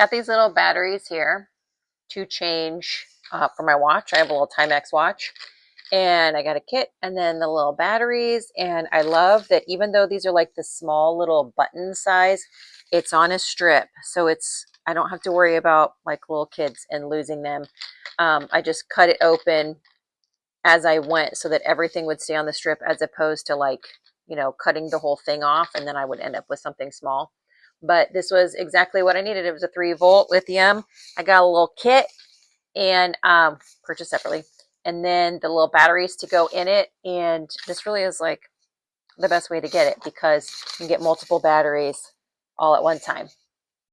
got these little batteries here to change for my watch. I have a little Timex watch, and I got a kit and then the little batteries. And I love that even though these are like the small little button size, it's on a strip. So I don't have to worry about like little kids and losing them. I just cut it open as I went so that everything would stay on the strip, as opposed to like, you know, cutting the whole thing off and then I would end up with something small. But this was exactly what I needed. It was a 3-volt lithium. I got a little kit and purchased separately. And then the little batteries to go in it. And this really is like the best way to get it, because you can get multiple batteries all at one time.